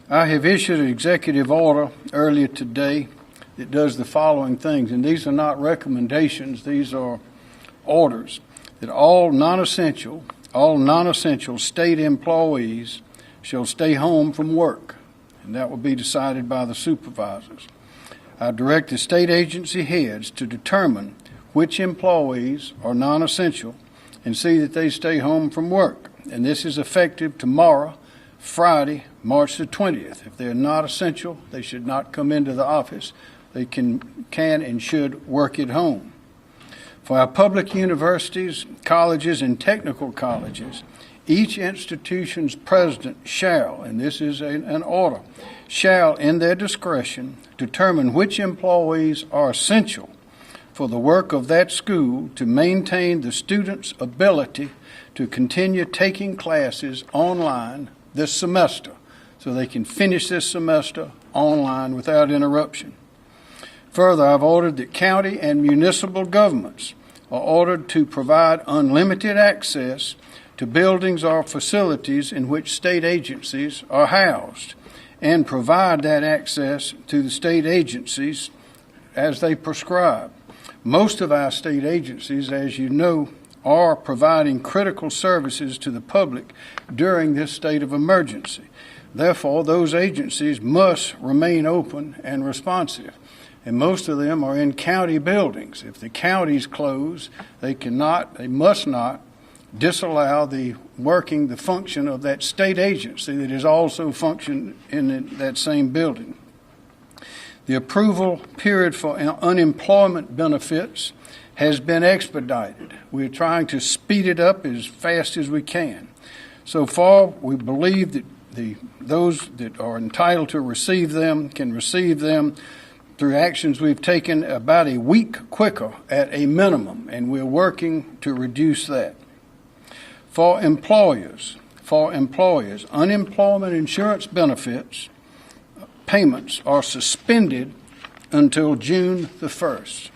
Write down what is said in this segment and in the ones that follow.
I have issued an executive order earlier today that does the following things, and these are not recommendations, these are orders, that all non-essential state employees shall stay home from work, and that will be decided by the supervisors. I direct the state agency heads to determine which employees are non-essential and see that they stay home from work, and this is effective tomorrow, Friday, March the 20th. If they're not essential, they should not come into the office. They can and should work at home. For our public universities, colleges, and technical colleges, each institution's president shall, and this is an order, shall, in their discretion, determine which employees are essential for the work of that school to maintain the students' ability to continue taking classes online this semester, so they can finish this semester online without interruption. Further, I've ordered that county and municipal governments are ordered to provide unlimited access to buildings or facilities in which state agencies are housed, and provide that access to the state agencies as they prescribe. Most of our state agencies, as you know, are providing critical services to the public during this state of emergency. Therefore, those agencies must remain open and responsive. And most of them are in county buildings. If the counties close, they must not disallow the function of that state agency that is also functioning in that same building. The approval period for unemployment benefits has been expedited. We're trying to speed it up as fast as we can. So far, we believe that those that are entitled to receive them can receive them through actions we've taken about a week quicker at a minimum, and we're working to reduce that. For employers, unemployment insurance benefits payments are suspended until June the 1st.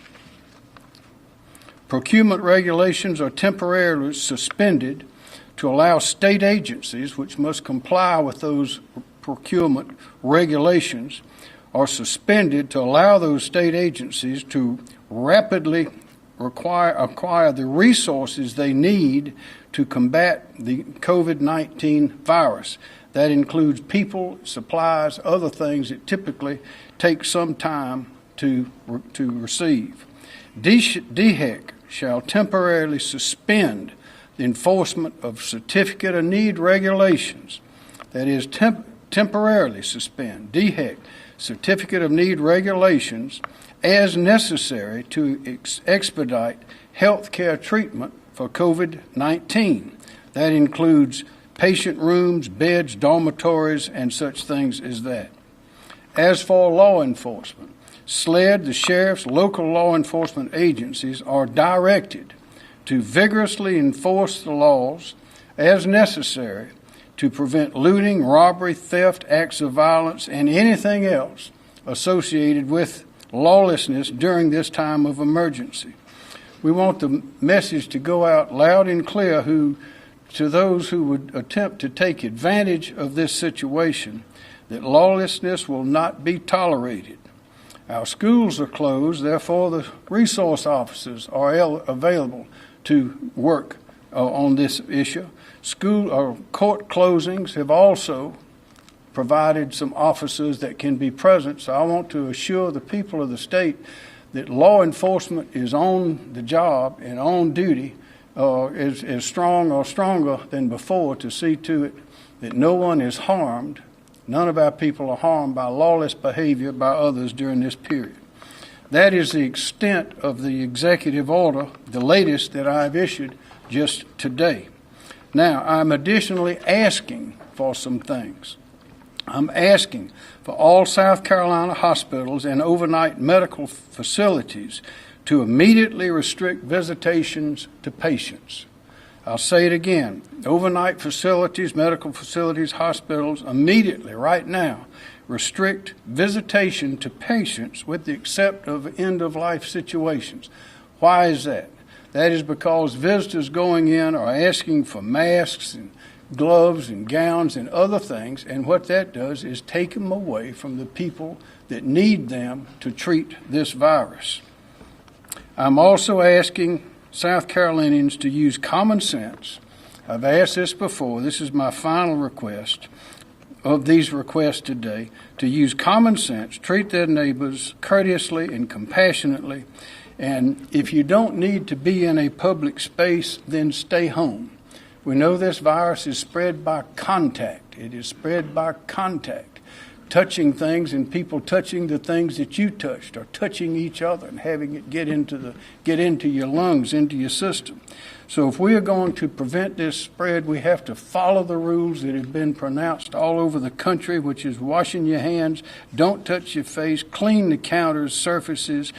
Procurement regulations are temporarily suspended to allow state agencies, which must comply with those procurement regulations, are suspended to allow those state agencies to rapidly acquire the resources they need to combat the COVID-19 virus. That includes people, supplies, other things that typically take some time to receive. DHEC shall temporarily suspend the enforcement of Certificate of Need regulations. That is, temporarily suspend DHEC Certificate of Need regulations as necessary to expedite health care treatment for COVID-19. That includes patient rooms, beds, dormitories, and such things as that. As for law enforcement, SLED, the sheriff's, local law enforcement agencies are directed to vigorously enforce the laws as necessary to prevent looting, robbery, theft, acts of violence, and anything else associated with lawlessness during this time of emergency. We want the message to go out loud and clear to those who would attempt to take advantage of this situation, that lawlessness will not be tolerated. Our schools are closed, therefore the resource officers are available to work on this issue. Court closings have also provided some officers that can be present, so I want to assure the people of the state that law enforcement is on the job and on duty, is strong or stronger than before to see to it that no one is harmed. None of our people are harmed by lawless behavior by others during this period. That is the extent of the executive order, the latest that I've issued just today. Now, I'm additionally asking for some things. I'm asking for all South Carolina hospitals and overnight medical facilities to immediately restrict visitations to patients. I'll say it again. Overnight facilities, medical facilities, hospitals, immediately, right now, restrict visitation to patients with the exception of end-of-life situations. Why is that? That is because visitors going in are asking for masks and gloves and gowns and other things, and what that does is take them away from the people that need them to treat this virus. I'm also asking South Carolinians to use common sense. I've asked this before. This is my final request of these requests today, to use common sense, treat their neighbors courteously and compassionately, and if you don't need to be in a public space, then stay home. We know this virus is spread by contact. It is spread by contact, touching things and people touching the things that you touched, or touching each other and having it get into your lungs, into your system. So if we are going to prevent this spread, we have to follow the rules that have been pronounced all over the country, which is washing your hands, don't touch your face, clean the counters, surfaces,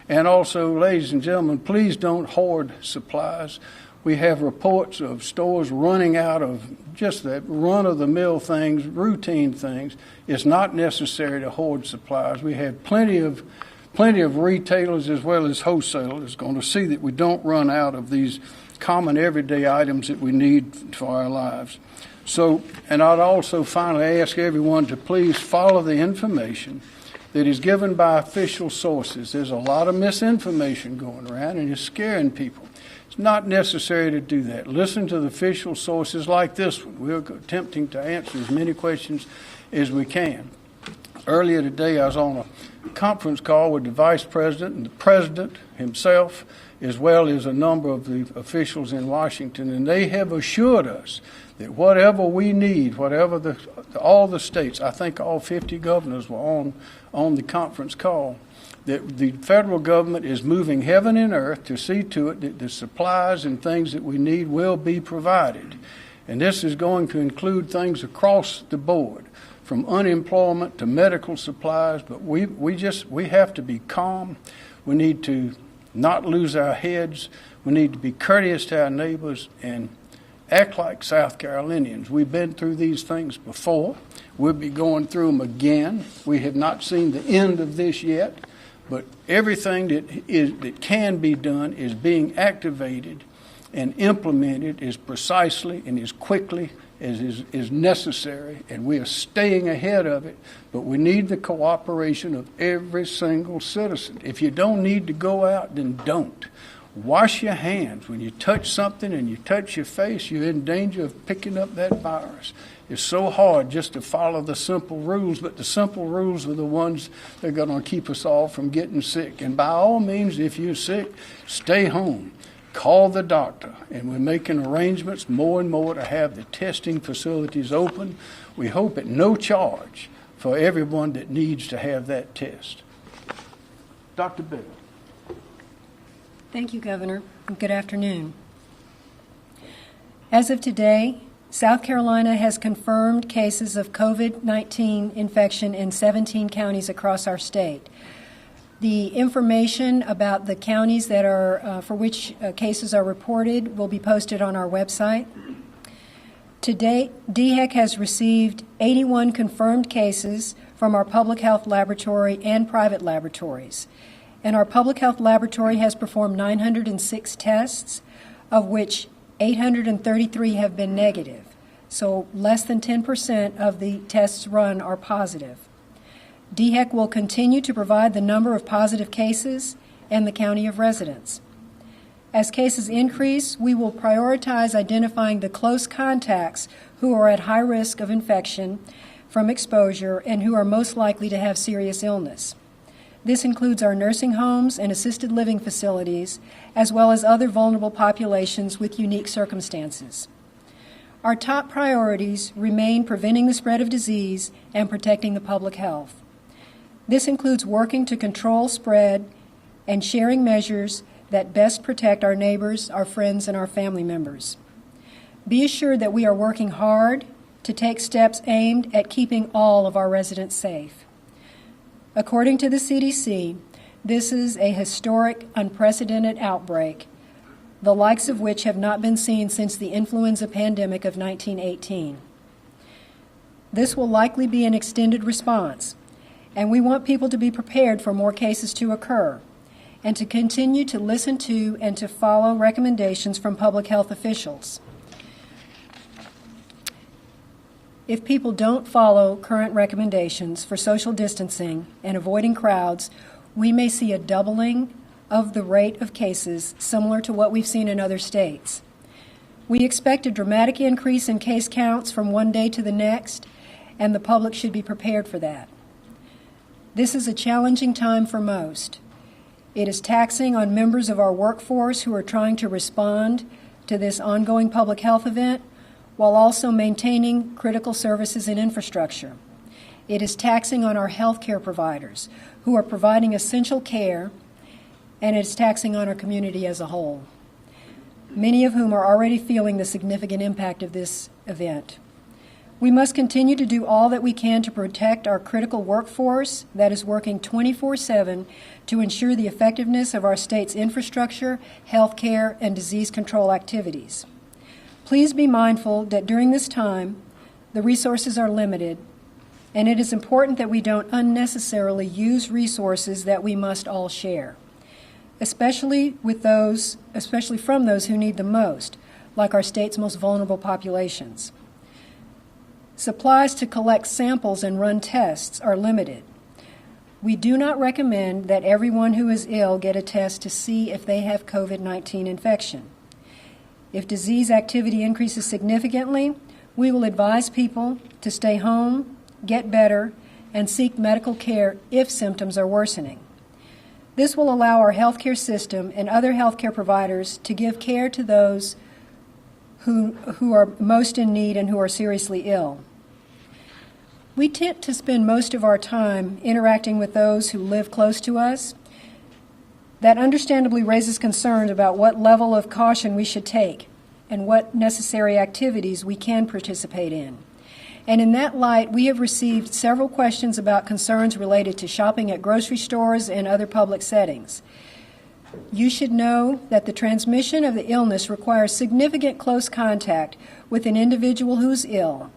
and also, ladies and gentlemen, please don't hoard supplies. We have reports of stores running out of just that run-of-the-mill things, routine things. It's not necessary to hoard supplies. We have plenty of retailers as well as wholesalers going to see that we don't run out of these common everyday items that we need for our lives. So, and I'd also finally ask everyone to please follow the information that is given by official sources. There's a lot of misinformation going around, and it's scaring people. It's not necessary to do that. Listen to the official sources like this one. We're attempting to answer as many questions as we can. Earlier today, I was on a conference call with the Vice President and the President himself, as well as a number of the officials in Washington, and they have assured us that whatever we need, whatever all the states, I think all 50 governors were on the conference call, that the federal government is moving heaven and earth to see to it that the supplies and things that we need will be provided. And this is going to include things across the board, from unemployment to medical supplies, but we have to be calm. We need to not lose our heads. We need to be courteous to our neighbors and act like South Carolinians. We've been through these things before. We'll be going through them again. We have not seen the end of this yet, but everything that can be done is being activated and implemented as precisely and as quickly as is necessary, and we are staying ahead of it, but we need the cooperation of every single citizen. If you don't need to go out, then don't. Wash your hands. When you touch something and you touch your face, you're in danger of picking up that virus. It's so hard just to follow the simple rules, but the simple rules are the ones that are going to keep us all from getting sick. And by all means, if you're sick, stay home. Call the doctor, and we're making arrangements more and more to have the testing facilities open. We hope at no charge for everyone that needs to have that test. Dr. Bill. Thank you, Governor. Good afternoon. As of today, South Carolina has confirmed cases of COVID-19 infection in 17 counties across our state. The information about the counties that are for which cases are reported will be posted on our website. To date, DHEC has received 81 confirmed cases from our public health laboratory and private laboratories. And our public health laboratory has performed 906 tests, of which 833 have been negative. So less than 10% of the tests run are positive. DHEC will continue to provide the number of positive cases and the county of residence. As cases increase, we will prioritize identifying the close contacts who are at high risk of infection from exposure and who are most likely to have serious illness. This includes our nursing homes and assisted living facilities, as well as other vulnerable populations with unique circumstances. Our top priorities remain preventing the spread of disease and protecting the public health. This includes working to control spread and sharing measures that best protect our neighbors, our friends, and our family members. Be assured that we are working hard to take steps aimed at keeping all of our residents safe. According to the CDC, this is a historic, unprecedented outbreak, the likes of which have not been seen since the influenza pandemic of 1918. This will likely be an extended response, and we want people to be prepared for more cases to occur and to continue to listen to and to follow recommendations from public health officials. If people don't follow current recommendations for social distancing and avoiding crowds, we may see a doubling of the rate of cases similar to what we've seen in other states. We expect a dramatic increase in case counts from one day to the next, and the public should be prepared for that. This is a challenging time for most. It is taxing on members of our workforce who are trying to respond to this ongoing public health event while also maintaining critical services and infrastructure. It is taxing on our healthcare providers who are providing essential care, and it is taxing on our community as a whole, many of whom are already feeling the significant impact of this event. We must continue to do all that we can to protect our critical workforce that is working 24/7 to ensure the effectiveness of our state's infrastructure, healthcare, and disease control activities. Please be mindful that during this time, the resources are limited, and it is important that we don't unnecessarily use resources that we must all share, especially from those who need the most, like our state's most vulnerable populations. Supplies to collect samples and run tests are limited. We do not recommend that everyone who is ill get a test to see if they have COVID-19 infection. If disease activity increases significantly, we will advise people to stay home, get better, and seek medical care if symptoms are worsening. This will allow our healthcare system and other healthcare providers to give care to those who are most in need and who are seriously ill. We tend to spend most of our time interacting with those who live close to us. That understandably raises concerns about what level of caution we should take and what necessary activities we can participate in. And in that light, we have received several questions about concerns related to shopping at grocery stores and other public settings. You should know that the transmission of the illness requires significant close contact with an individual who's ill.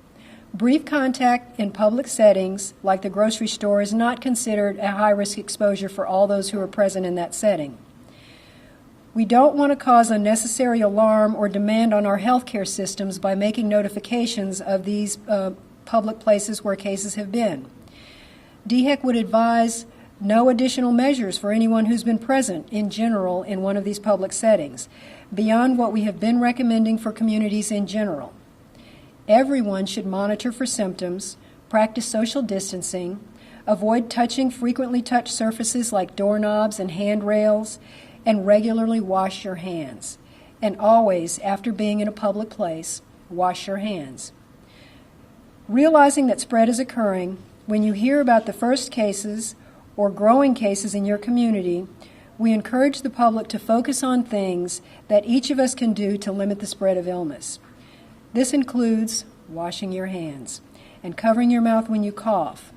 Brief contact in public settings, like the grocery store, is not considered a high-risk exposure for all those who are present in that setting. We don't want to cause unnecessary alarm or demand on our healthcare systems by making notifications of these public places where cases have been. DHEC would advise no additional measures for anyone who's been present in general in one of these public settings, beyond what we have been recommending for communities in general. Everyone should monitor for symptoms, practice social distancing, avoid touching frequently touched surfaces like doorknobs and handrails, and regularly wash your hands. And always, after being in a public place, wash your hands. Realizing that spread is occurring, when you hear about the first cases or growing cases in your community, we encourage the public to focus on things that each of us can do to limit the spread of illness. This includes washing your hands and covering your mouth when you cough.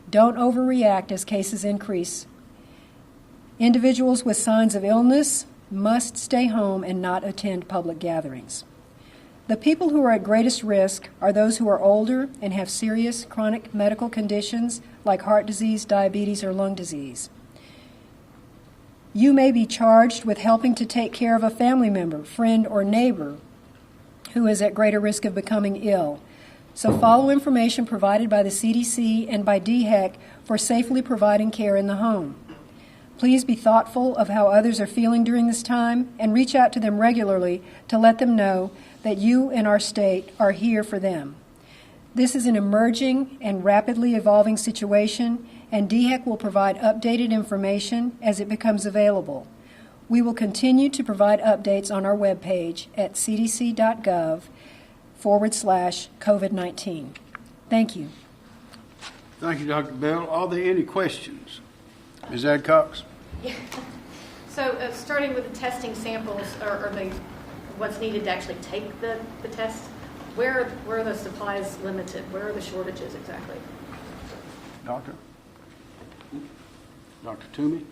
Don't overreact as cases increase. Individuals with signs of illness must stay home and not attend public gatherings. The people who are at greatest risk are those who are older and have serious chronic medical conditions like heart disease, diabetes, or lung disease. You may be charged with helping to take care of a family member, friend, or neighbor who is at greater risk of becoming ill. So follow information provided by the CDC and by DHEC for safely providing care in the home. Please be thoughtful of how others are feeling during this time and reach out to them regularly to let them know that you and our state are here for them. This is an emerging and rapidly evolving situation, and DHEC will provide updated information as it becomes available. We will continue to provide updates on our webpage at cdc.gov/COVID-19. Thank you. Thank you, Dr. Bell. Are there any questions? Ms. Adcox? Yeah. So starting with the testing samples, or what's needed to actually take the test, where are the supplies limited? Where are the shortages exactly? Doctor Toomey?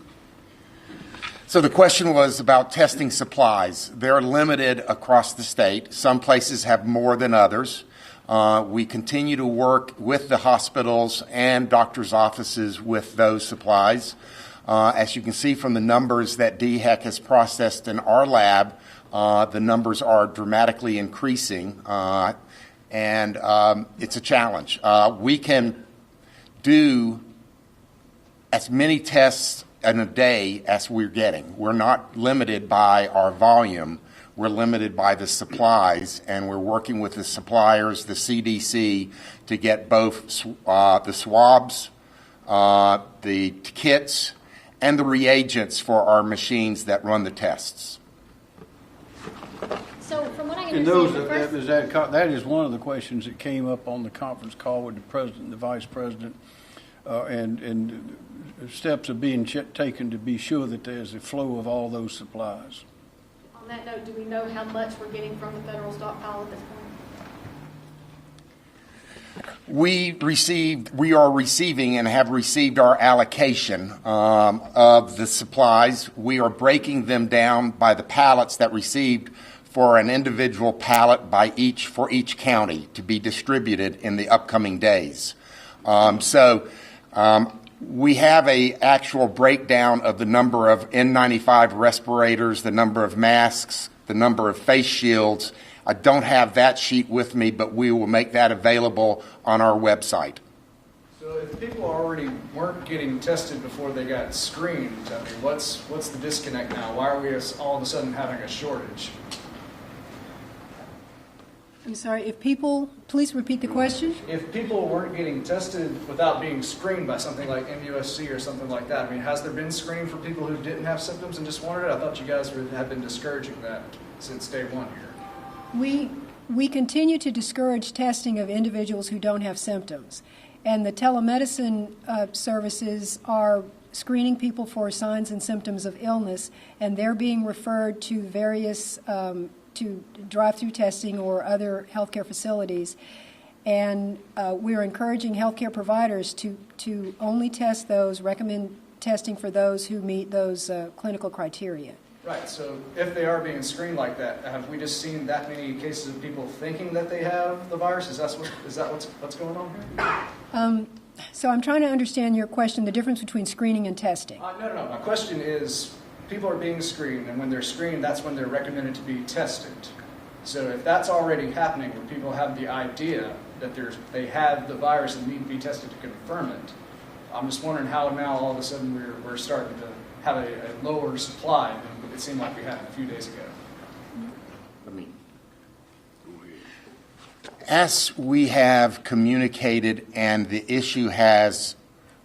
So the question was about testing supplies. They're limited across the state. Some places have more than others. We continue to work with the hospitals and doctors' offices with those supplies. As you can see from the numbers that DHEC has processed in our lab, the numbers are dramatically increasing. and it's a challenge. We can do as many tests in a day as we're getting. We're not limited by our volume. We're limited by the supplies, and we're working with the suppliers, the CDC, to get both the swabs, the kits, and the reagents for our machines that run the tests. So from what I And understand, that is one of the questions that came up on the conference call with the president and the vice president, and steps are being taken to be sure that there's a flow of all those supplies. on that note, do we know how much we're getting from the federal stockpile at this point? We are receiving and have received our allocation of the supplies. We are breaking them down by the pallets that received for an individual pallet for each county to be distributed in the upcoming days. We have a actual breakdown of the number of N95 respirators, the number of masks, the number of face shields. I don't have that sheet with me, but we will make that available on our website. So if people already weren't getting tested before they got screened, I mean, what's the disconnect now? Why are we all of a sudden having a shortage? I'm sorry, please repeat the question. If people weren't getting tested without being screened by something like MUSC or something like that, I mean, has there been screening for people who didn't have symptoms and just wanted it? I thought you guys have been discouraging that since day one here. We continue to discourage testing of individuals who don't have symptoms. And the telemedicine services are screening people for signs and symptoms of illness, and they're being referred to various to drive-through testing or other healthcare facilities. And we're encouraging healthcare providers to only recommend testing for those who meet those clinical criteria. Right, so if they are being screened like that, have we just seen that many cases of people thinking that they have the virus? Is that what's going on here? So I'm trying to understand your question, the difference between screening and testing. No. My question is, people are being screened, and when they're screened, that's when they're recommended to be tested. So if that's already happening, where people have the idea that they have the virus and need to be tested to confirm it, I'm just wondering how now all of a sudden we're starting to have a lower supply than it seemed like we had a few days ago. As we have communicated and the issue has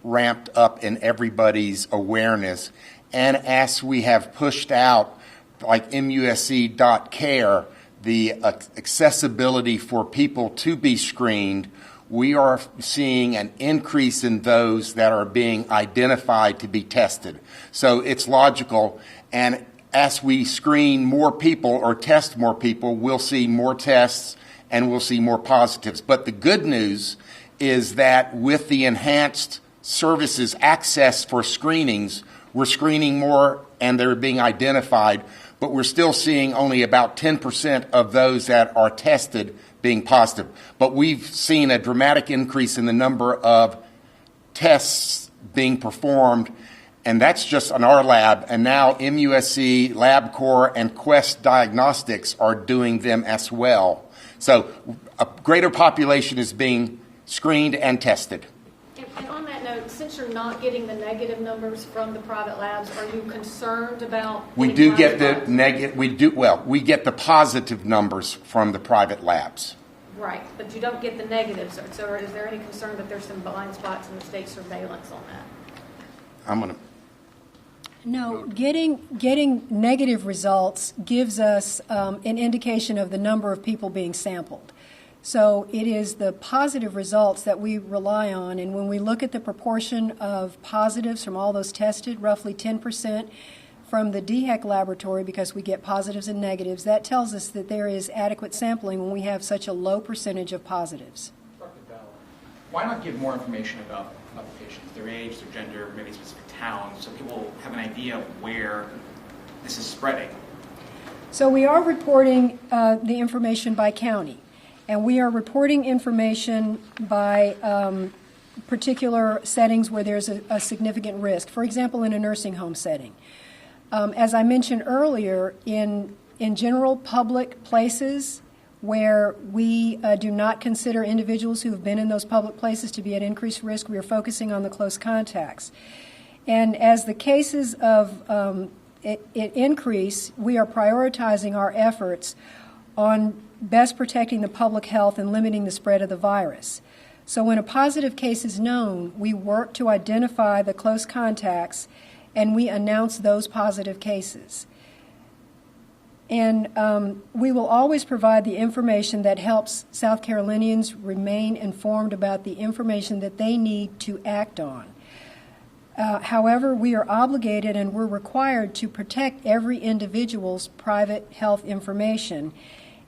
ramped up in everybody's awareness, and as we have pushed out, like MUSC.care, the accessibility for people to be screened, we are seeing an increase in those that are being identified to be tested. So it's logical, and as we screen more people or test more people, we'll see more tests and we'll see more positives. But the good news is that with the enhanced services access for screenings, we're screening more and they're being identified, but we're still seeing only about 10% of those that are tested being positive. But we've seen a dramatic increase in the number of tests being performed, and that's just on our lab. And now MUSC, LabCorp, and Quest Diagnostics are doing them as well. So a greater population is being screened and tested. And on that note, since you're not getting the negative numbers from the private labs, are you concerned about? We do get the negative. We get the positive numbers from the private labs. Right, but you don't get the negatives. So is there any concern that there's some blind spots in the state surveillance on that? No, getting negative results gives us an indication of the number of people being sampled. So it is the positive results that we rely on, and when we look at the proportion of positives from all those tested, roughly 10% from the DHEC laboratory, because we get positives and negatives, that tells us that there is adequate sampling when we have such a low percentage of positives. Dr. Bell, why not give more information about the patients, their age, their gender, maybe specific towns, so people have an idea of where this is spreading? So we are reporting the information by county. And we are reporting information by particular settings where there's a significant risk. For example, in a nursing home setting. As I mentioned earlier, in general public places where we do not consider individuals who have been in those public places to be at increased risk. We are focusing on the close contacts. And as the cases of it increase, we are prioritizing our efforts on best protecting the public health and limiting the spread of the virus. So when a positive case is known, we work to identify the close contacts and we announce those positive cases. And we will always provide the information that helps South Carolinians remain informed about the information that they need to act on. However, we are obligated and we're required to protect every individual's private health information.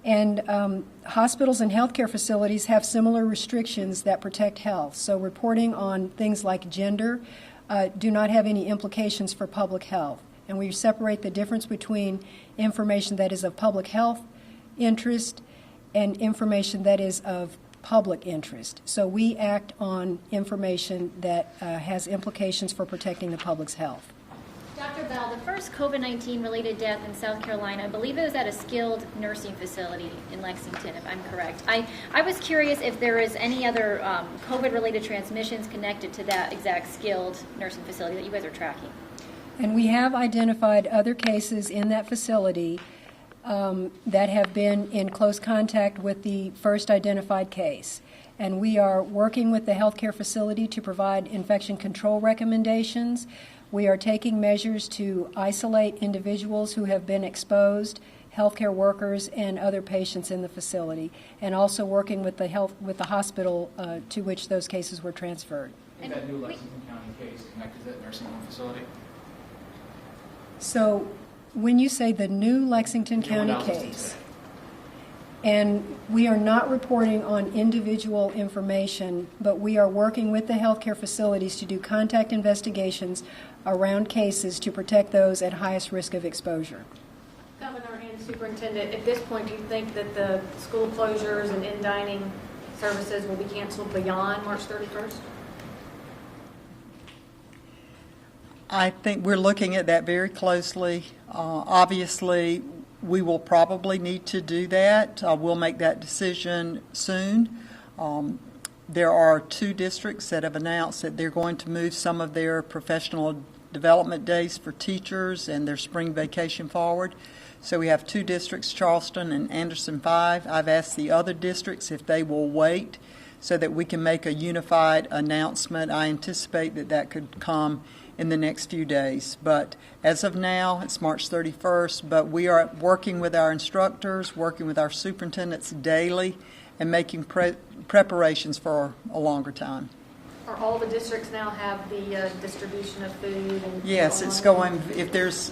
And hospitals and healthcare facilities have similar restrictions that protect health. So reporting on things like gender do not have any implications for public health. And we separate the difference between information that is of public health interest and information that is of public interest. So we act on information that has implications for protecting the public's health. Dr. Bell, the first COVID-19 related death in South Carolina, I believe it was at a skilled nursing facility in Lexington, if I'm correct. I was curious if there is any other COVID-related transmissions connected to that exact skilled nursing facility that you guys are tracking. And we have identified other cases in that facility that have been in close contact with the first identified case. And we are working with the healthcare facility to provide infection control recommendations. We are taking measures to isolate individuals who have been exposed, healthcare workers, and other patients in the facility, and also working with the hospital to which those cases were transferred. Is that new Lexington County case connected to that nursing home facility? So when you say the new Lexington County case, and we are not reporting on individual information, but we are working with the healthcare facilities to do contact investigations around cases to protect those at highest risk of exposure. Governor and Superintendent, at this point, do you think that the school closures and in-dining services will be canceled beyond March 31st? I think we're looking at that very closely. Obviously, we will probably need to do that. We'll make that decision soon. There are 2 districts that have announced that they're going to move some of their professional development days for teachers and their spring vacation forward. So we have 2 districts, Charleston and Anderson 5. I've asked the other districts if they will wait so that we can make a unified announcement. I anticipate that that could come in the next few days. But as of now, it's March 31st, but we are working with our instructors, working with our superintendents daily, and making preparations for a longer time. Or all the districts now have the distribution of food? And yes, it's going. If there's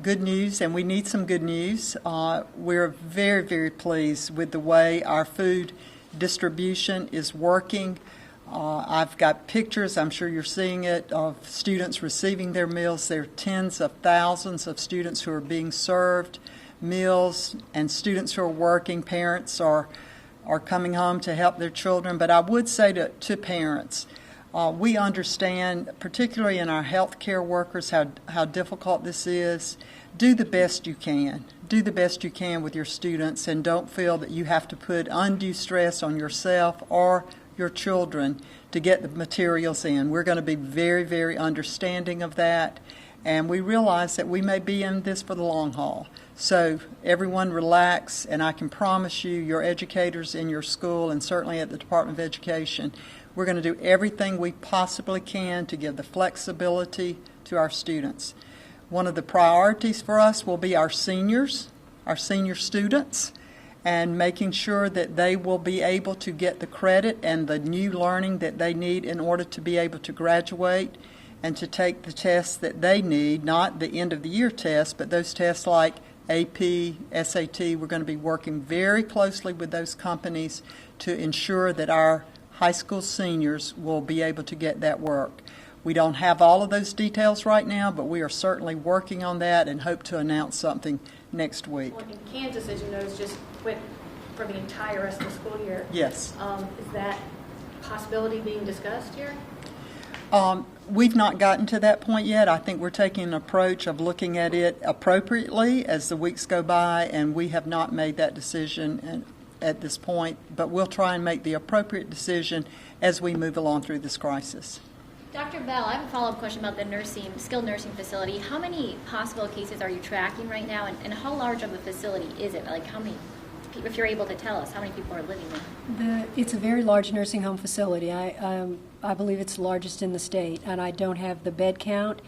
good news, and we need some good news, we're very, very pleased with the way our food distribution is working. I've got pictures, I'm sure you're seeing it, of students receiving their meals. There are tens of thousands of students who are being served meals, and students who are working, parents are coming home to help their children. But I would say to parents, we understand, particularly in our healthcare workers, how difficult this is. Do the best you can. Do the best you can with your students, and don't feel that you have to put undue stress on yourself or your children to get the materials in. We're going to be very, very understanding of that, and we realize that we may be in this for the long haul. So everyone relax, and I can promise you, your educators in your school and certainly at the Department of Education, we're going to do everything we possibly can to give the flexibility to our students. One of the priorities for us will be our senior students, and making sure that they will be able to get the credit and the new learning that they need in order to be able to graduate and to take the tests that they need, not the end of the year tests, but those tests like AP, SAT. We're going to be working very closely with those companies to ensure that our high school seniors will be able to get that work. We don't have all of those details right now, but we are certainly working on that and hope to announce something next week. Well, in Kansas, as you know, is just quit for the entire rest of the school year. Yes. Is that possibility being discussed here? We've not gotten to that point yet. I think we're taking an approach of looking at it appropriately as the weeks go by, and we have not made that decision at this point, but we'll try and make the appropriate decision as we move along through this crisis. Dr. Bell, I have a follow-up question about the skilled nursing facility. How many possible cases are you tracking right now, and how large of a facility is it? Like how many, if you're able to tell us, how many people are living there? It's a very large nursing home facility. I believe it's the largest in the state, and I don't have the bed count.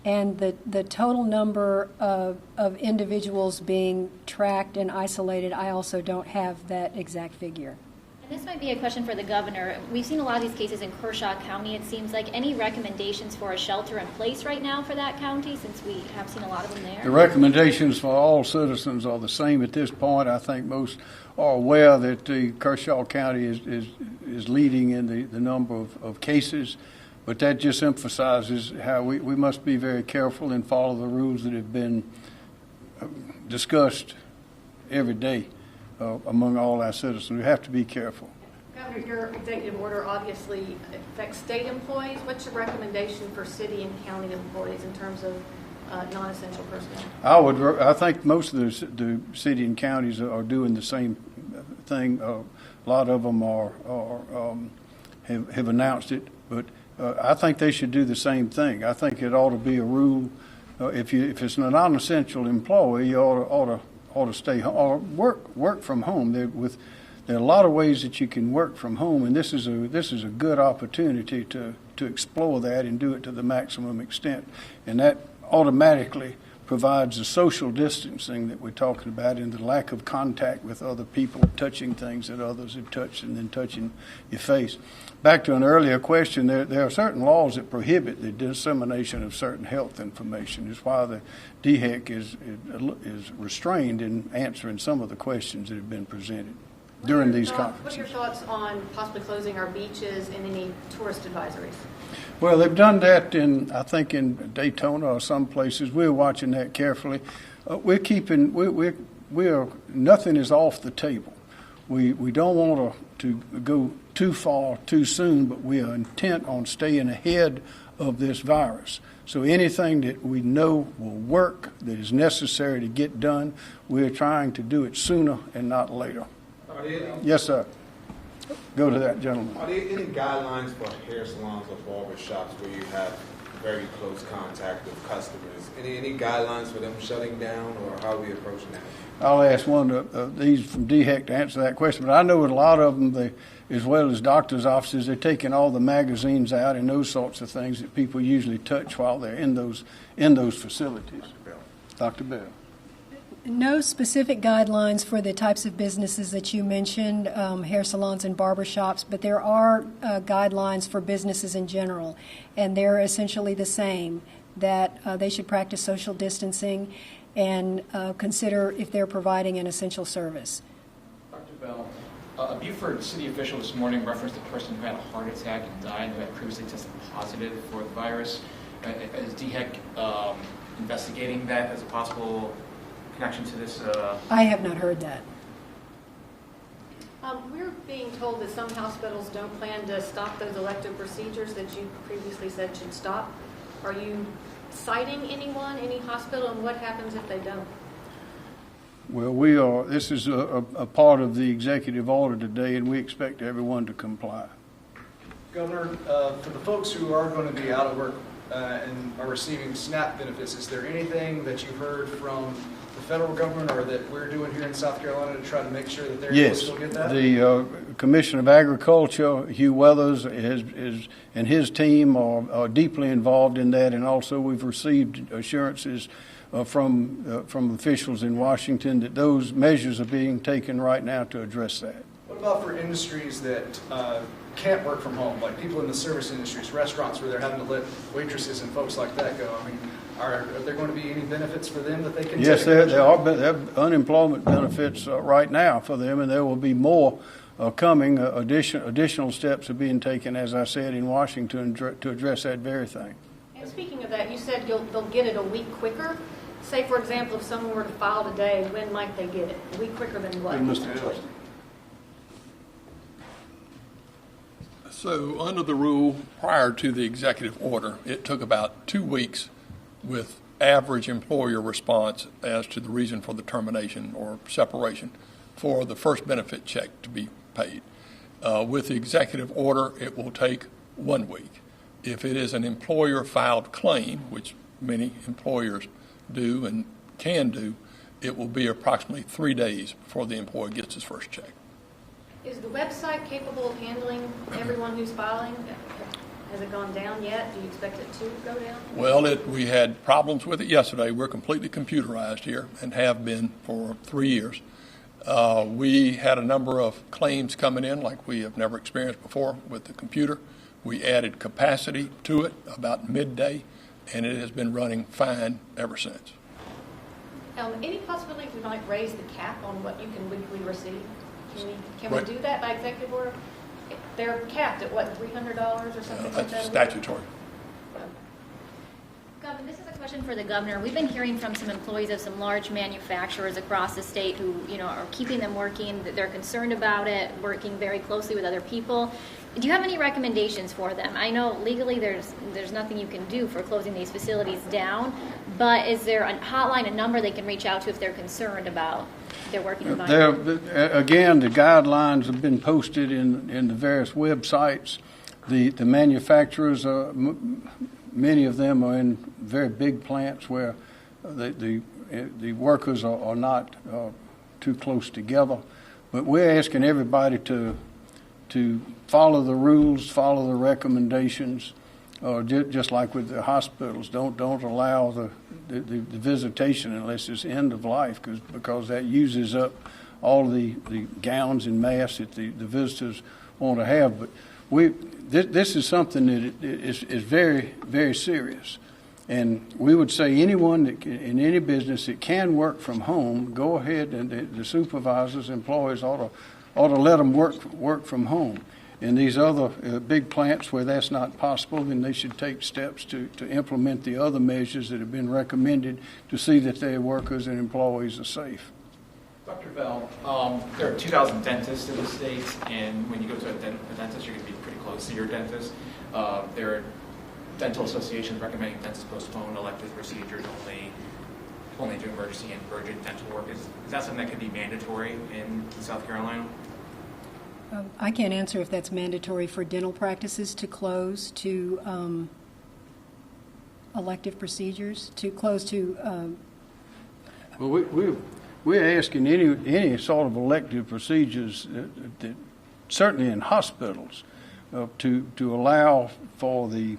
And the total number of individuals being tracked and isolated, I also don't have that exact figure. And this might be a question for the governor. We've seen a lot of these cases in Kershaw County, it seems like. Any recommendations for a shelter in place right now for that county, since we have seen a lot of them there? The recommendations for all citizens are the same at this point. I think most are aware that the Kershaw County is leading in the number of cases, but that just emphasizes how we must be very careful and follow the rules that have been discussed every day among all our citizens. We have to be careful. Governor, your executive order obviously affects state employees. What's your recommendation for city and county employees in terms of non-essential personnel? I think most of the city and counties are doing the same thing. A lot of them have announced it, but I think they should do the same thing. I think it ought to be a rule. If it's a non-essential employee, you ought to stay home or work from home. There are a lot of ways that you can work from home, and this is a good opportunity to explore that and do it to the maximum extent. And that automatically provides the social distancing that we're talking about and the lack of contact with other people, touching things that others have touched and then touching your face. Back to an earlier question, there are certain laws that prohibit the dissemination of certain health information. It's why the DHEC is restrained in answering some of the questions that have been presented during these conferences. What are your thoughts on possibly closing our beaches and any tourist advisories? Well, they've done that I think in Daytona or some places. We're watching that carefully. Nothing is off the table. We don't want to go too far too soon, but we are intent on staying ahead of this virus. So anything that we know will work, that is necessary to get done, we're trying to do it sooner and not later. Yes, sir. Go to that gentleman. Are there any guidelines for hair salons or barber shops where you have very close contact with customers? Any guidelines for them shutting down, or how are we approaching that? I'll ask one of these from DHEC to answer that question, but I know that a lot of them, as well as doctors' offices, they're taking all the magazines out and those sorts of things that people usually touch while they're in those facilities. Dr. Bell. No specific guidelines for the types of businesses that you mentioned, hair salons and barber shops, but there are guidelines for businesses in general, and they're essentially the same, that they should practice social distancing and consider if they're providing an essential service. Dr. Bell, a Beaufort city official this morning referenced a person who had a heart attack and died who had previously tested positive for the virus. Is DHEC investigating that as a possible connection to this? I have not heard that. We're being told that some hospitals don't plan to stop those elective procedures that you previously said should stop. Are you citing anyone, any hospital, and what happens if they don't? Well, this is a part of the executive order today, and we expect everyone to comply. Governor, for the folks who are going to be out of work and are receiving SNAP benefits, is there anything that you've heard from the federal government or that we're doing here in South Carolina to try to make sure that they're able to still get that? The Commissioner of Agriculture, Hugh Weathers, and his team are deeply involved in that, and also we've received assurances from officials in Washington that those measures are being taken right now to address that. What about for industries that can't work from home, like people in the service industries, restaurants where they're having to let waitresses and folks like that go? I mean, are there going to be any benefits for them that they can take? Yes, there are unemployment benefits right now for them, and there will be more coming. Additional steps are being taken, as I said, in Washington to address that very thing. And speaking of that, you said they'll get it a week quicker. Say, for example, if someone were to file today, when might they get it? A week quicker than what? So under the rule, prior to the executive order, it took about 2 weeks with average employer response as to the reason for the termination or separation for the first benefit check to be paid. With the executive order, it will take 1 week. If it is an employer-filed claim, which many employers do and can do, it will be approximately 3 days before the employee gets his first check. Is the website capable of handling everyone who's filing? Has it gone down yet? Do you expect it to go down? Well, we had problems with it yesterday. We're completely computerized here and have been for 3 years. We had a number of claims coming in like we have never experienced before with the computer. We added capacity to it about midday, and it has been running fine ever since. Any possibility we might raise the cap on what you can weekly receive? Can we Right. do that by executive order? They're capped at what, $300 or something like that? That's statutory. Governor, this is a question for the governor. We've been hearing from some employees of some large manufacturers across the state who, are keeping them working, that they're concerned about it, working very closely with other people. Do you have any recommendations for them? I know legally there's nothing you can do for closing these facilities down, but is there a hotline, a number they can reach out to if they're concerned about their working environment? Again, the guidelines have been posted in the various websites. The manufacturers, many of them are in very big plants where the workers are not too close together. But we're asking everybody to follow the rules, follow the recommendations, just like with the hospitals. Don't allow the visitation unless it's end of life, because that uses up all the gowns and masks that the visitors want to have. But this is something that is very, very serious. And we would say anyone that in any business that can work from home, go ahead, and the supervisors, employees ought to let them work from home. In these other big plants where that's not possible, then they should take steps to implement the other measures that have been recommended to see that their workers and employees are safe. Dr. Bell, there are 2,000 dentists in the state, and when you go to a dentist, you're going to be pretty close to your dentist. There are dental associations recommending dentists postpone elective procedures, only do emergency and urgent dental work. Is that something that could be mandatory in South Carolina? I can't answer if that's mandatory for dental practices to close to elective procedures, to close to. Well, we're asking any sort of elective procedures, that certainly in hospitals, to allow for the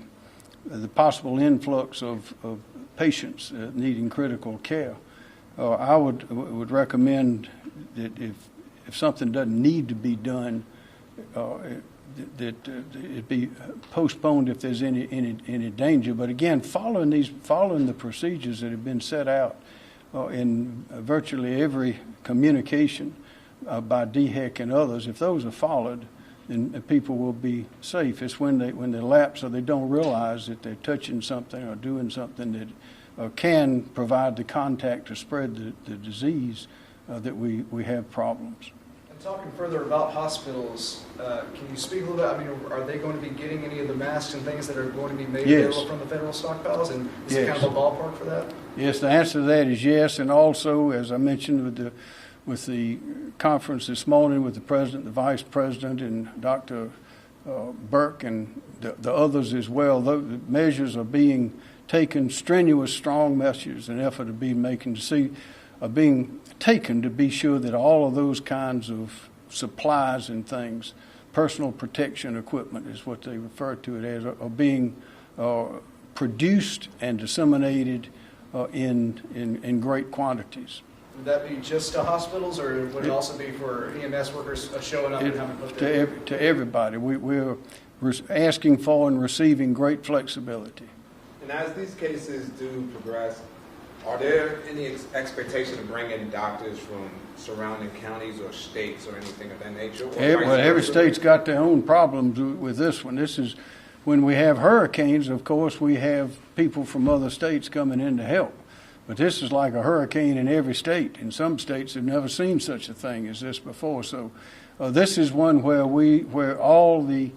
possible influx of patients needing critical care. I would recommend that if something doesn't need to be done, that it be postponed if there's any danger. But again, following the procedures that have been set out in virtually every communication by DHEC and others, if those are followed, then people will be safe. It's when they lapse or they don't realize that they're touching something or doing something that can provide the contact to spread the disease that we have problems. And talking further about hospitals, can you speak a little bit? I mean, are they going to be getting any of the masks and things that are going to be made available from the federal stockpiles? And is it kind of a ballpark for that? Yes, the answer to that is yes. And also, as I mentioned with the conference this morning with the president, the vice president, and Dr. Burke and the others as well, the measures are being taken, strenuous, strong measures, an effort of being taken to be sure that all of those kinds of supplies and things, personal protection equipment is what they refer to it as, are being produced and disseminated in great quantities. Would that be just to hospitals, or would it also be for EMS workers showing up and having put their... To everybody. We're asking for and receiving great flexibility. And as these cases do progress, are there any expectation of bringing doctors from surrounding counties or states or anything of that nature? Every state's got their own problems with this one. This is when we have hurricanes, of course, we have people from other states coming in to help. But this is like a hurricane in every state. In some states, they've never seen such a thing as this before. So this is one where all the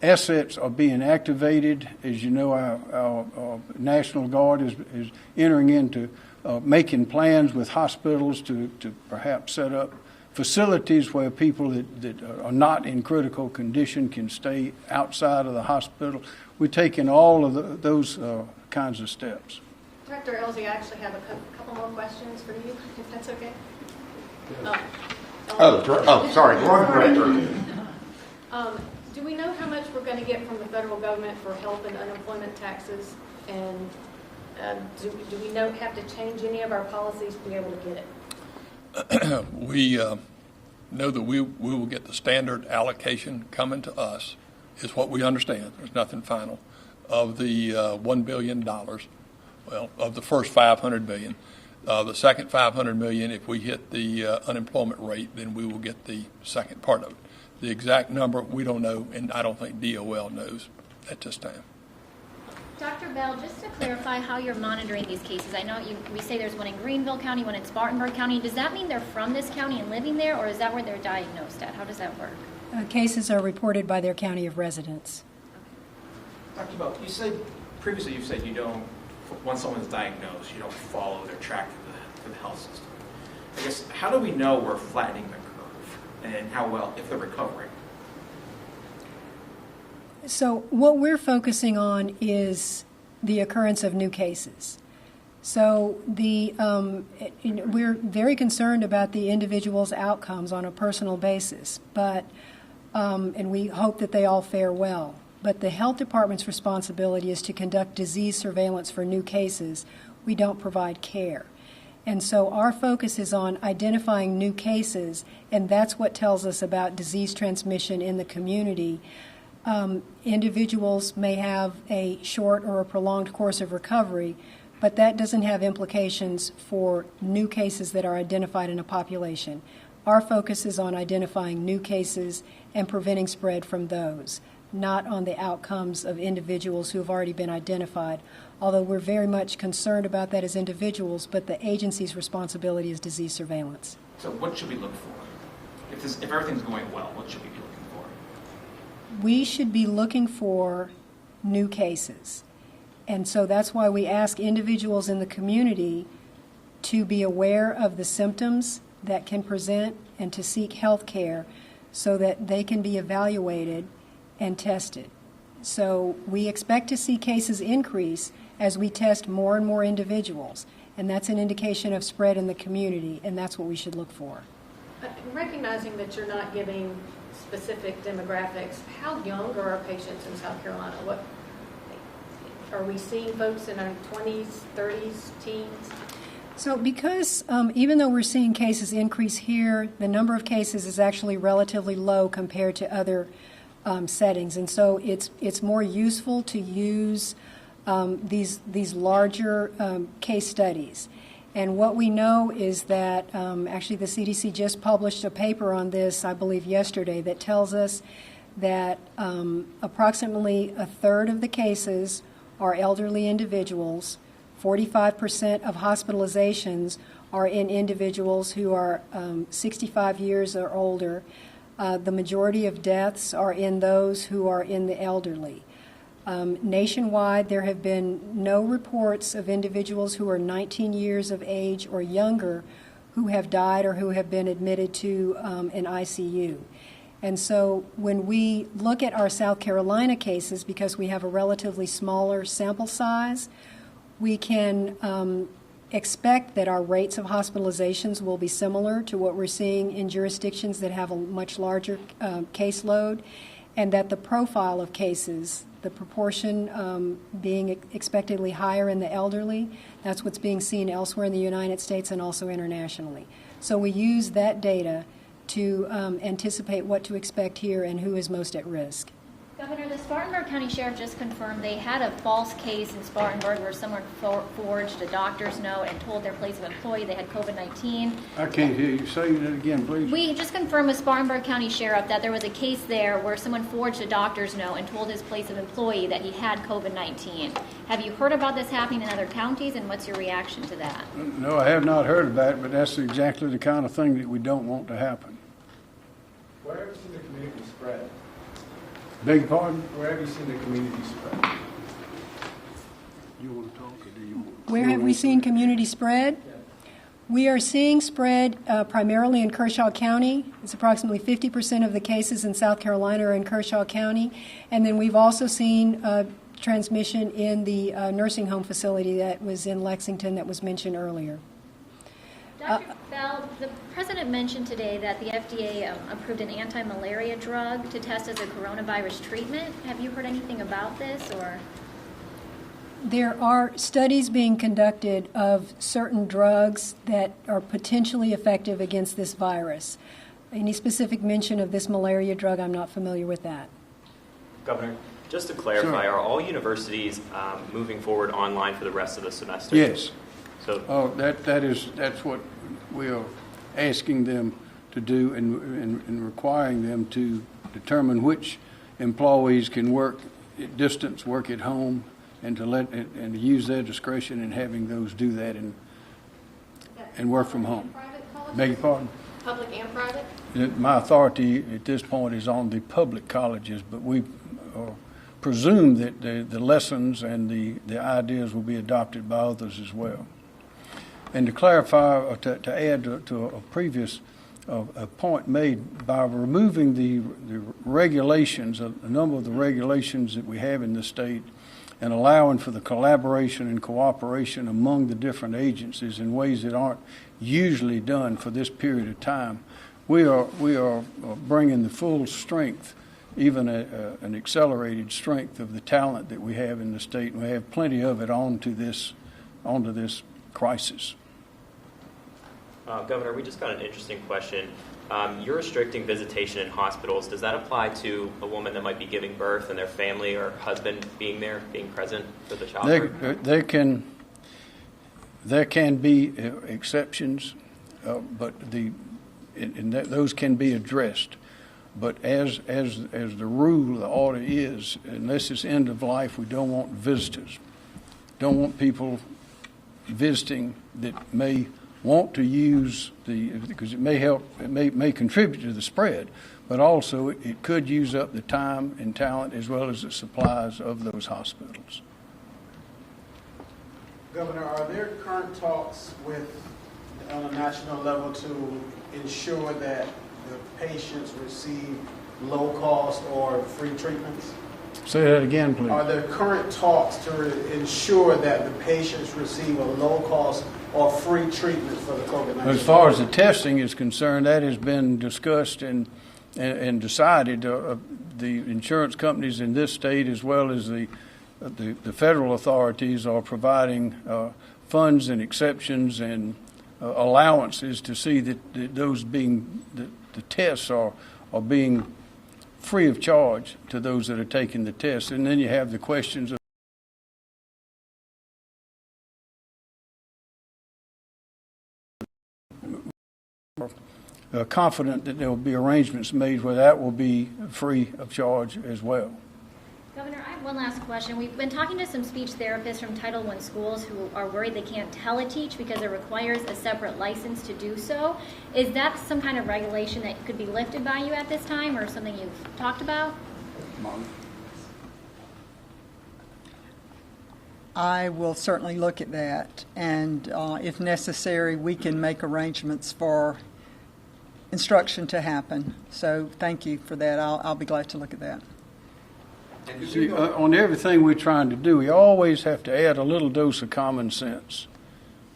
assets are being activated. As you know, our National Guard is entering into making plans with hospitals to perhaps set up facilities where people that are not in critical condition can stay outside of the hospital. We're taking all of those kinds of steps. Director Elsie, I actually have a couple more questions for you, if that's okay. Sorry. Go on, Director. Do we know how much we're going to get from the federal government for health and unemployment taxes? And do we have to change any of our policies to be able to get it? We know that we will get the standard allocation coming to us, is what we understand. There's nothing final, of the $1 billion. Well, of the first $500 million. The second $500 million, if we hit the unemployment rate, then we will get the second part of it. The exact number, we don't know, and I don't think DOL knows at this time. Dr. Bell, just to clarify how you're monitoring these cases, I know we say there's one in Greenville County, one in Spartanburg County. Does that mean they're from this county and living there, or is that where they're diagnosed at? How does that work? Cases are reported by their county of residence. Dr. Bell, you said previously you don't, once someone's diagnosed, you don't follow their track through the health system. I guess, how do we know we're flattening the curve and how well, if they're recovering? So what we're focusing on is the occurrence of new cases. So we're very concerned about the individual's outcomes on a personal basis, but and we hope that they all fare well. But the health department's responsibility is to conduct disease surveillance for new cases. We don't provide care. And so our focus is on identifying new cases, and that's what tells us about disease transmission in the community. Individuals may have a short or a prolonged course of recovery, but that doesn't have implications for new cases that are identified in a population. Our focus is on identifying new cases and preventing spread from those, not on the outcomes of individuals who have already been identified, although we're very much concerned about that as individuals, but the agency's responsibility is disease surveillance. So what should we look for? If everything's going well, what should we be looking for? We should be looking for new cases. And so that's why we ask individuals in the community to be aware of the symptoms that can present and to seek health care so that they can be evaluated and tested. So we expect to see cases increase as we test more and more individuals, and that's an indication of spread in the community, and that's what we should look for. Recognizing that you're not giving specific demographics, how young are our patients in South Carolina? What are we seeing folks in our 20s, 30s, teens? So because even though we're seeing cases increase here, the number of cases is actually relatively low compared to other settings. And so it's more useful to use these larger case studies. And what we know is that actually the CDC just published a paper on this, I believe yesterday, that tells us that approximately a third of the cases are elderly individuals. 45% of hospitalizations are in individuals who are 65 years or older. The majority of deaths are in those who are in the elderly. Nationwide, there have been no reports of individuals who are 19 years of age or younger who have died or who have been admitted to an ICU. And so when we look at our South Carolina cases, because we have a relatively smaller sample size, we can expect that our rates of hospitalizations will be similar to what we're seeing in jurisdictions that have a much larger caseload, and that the profile of cases, the proportion being expectedly higher in the elderly, that's what's being seen elsewhere in the United States and also internationally. So we use that data to anticipate what to expect here and who is most at risk. Governor, the Spartanburg County Sheriff just confirmed they had a false case in Spartanburg where someone forged a doctor's note and told their place of employee they had COVID-19. I can't hear you. Say that again, please. We just confirmed with Spartanburg County Sheriff that there was a case there where someone forged a doctor's note and told his place of employee that he had COVID-19. Have you heard about this happening in other counties, and what's your reaction to that? No, I have not heard about it, but that's exactly the kind of thing that we don't want to happen. Where has the community spread? Beg your pardon? Where have you seen the community spread? You want to talk or do you want? Where have we seen community spread? We are seeing spread primarily in Kershaw County. It's approximately 50% of the cases in South Carolina are in Kershaw County. And then we've also seen transmission in the nursing home facility that was in Lexington that was mentioned earlier. Dr. Bell, the president mentioned today that the FDA approved an anti-malaria drug to test as a coronavirus treatment. Have you heard anything about this, or? There are studies being conducted of certain drugs that are potentially effective against this virus. Any specific mention of this malaria drug, I'm not familiar with that. Governor, just to clarify, Sure. are all universities moving forward online for the rest of the semester? Yes. So, That's what we are asking them to do and requiring them to determine which employees can work at distance, work at home, and to use their discretion in having those do that and work from home. Private colleges? Beg your pardon? Public and private? My authority at this point is on the public colleges, but we presume that the lessons and the ideas will be adopted by others as well. And to clarify, or to add to a previous a point made, by removing the regulations, a number of the regulations that we have in the state, and allowing for the collaboration and cooperation among the different agencies in ways that aren't usually done for this period of time, we are bringing the full strength, even an accelerated strength of the talent that we have in the state, and we have plenty of it onto this crisis. Governor, we just got an interesting question. You're restricting visitation in hospitals. Does that apply to a woman that might be giving birth and their family or husband being there, being present for the childbirth? There can be exceptions, but those can be addressed. But as the rule, the order is, unless it's end of life, we don't want visitors. Don't want people visiting that may want to use because it may help, it may contribute to the spread, but also it could use up the time and talent as well as the supplies of those hospitals. Governor, are there current talks on a national level to ensure that the patients receive low-cost or free treatments? Say that again, please. Are there current talks to ensure that the patients receive a low-cost or free treatment for the COVID-19? As far as the testing is concerned, that has been discussed and decided. The insurance companies in this state, as well as the federal authorities, are providing funds and exceptions and allowances to see that the tests are being free of charge to those that are taking the test. And then you have the questions of confident that there will be arrangements made where that will be free of charge as well. Governor, I have one last question. We've been talking to some speech therapists from Title I schools who are worried they can't teleteach because it requires a separate license to do so. Is that some kind of regulation that could be lifted by you at this time, or something you've talked about? I will certainly look at that, and if necessary, we can make arrangements for instruction to happen. So thank you for that. I'll be glad to look at that. See, on everything we're trying to do, we always have to add a little dose of common sense.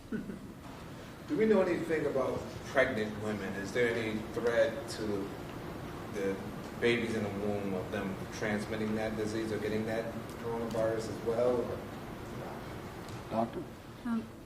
Do we know anything about pregnant women? Is there any threat to the babies in the womb of them transmitting that disease or getting that coronavirus as well? Or? Doctor?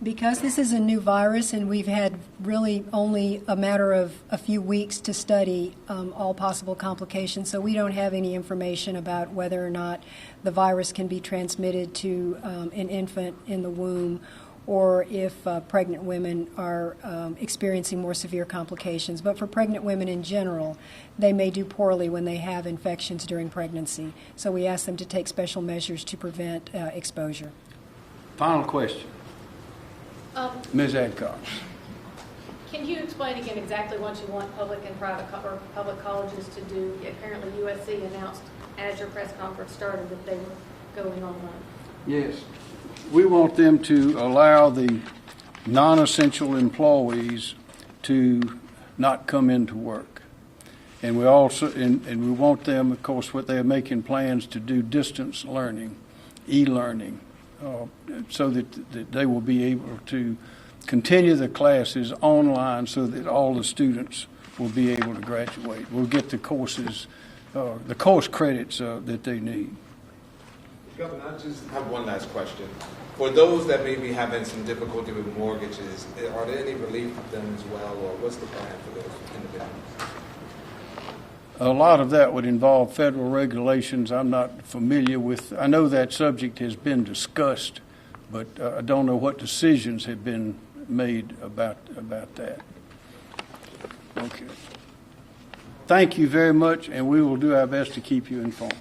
Because this is a new virus and we've had really only a matter of a few weeks to study all possible complications, so we don't have any information about whether or not the virus can be transmitted to an infant in the womb, or if pregnant women are experiencing more severe complications. But for pregnant women in general, they may do poorly when they have infections during pregnancy. So we ask them to take special measures to prevent exposure. Final question. Ms. Adcox. Can you explain again exactly what you want public and private or public colleges to do? Apparently USC announced as your press conference started, that they were going online? Yes. We want them to allow the non-essential employees to not come into work. And we also, and we want them, of course, what they're making plans to do distance learning, e-learning, so that they will be able to continue the classes online so that all the students will be able to graduate. We'll get the courses, the course credits that they need. Governor, I just have one last question. For those that may be having some difficulty with mortgages, are there any relief for them as well, or what's the plan for those individuals? A lot of that would involve federal regulations. I'm not familiar with. I know that subject has been discussed, but I don't know what decisions have been made about that. Okay. Thank you very much, and we will do our best to keep you informed.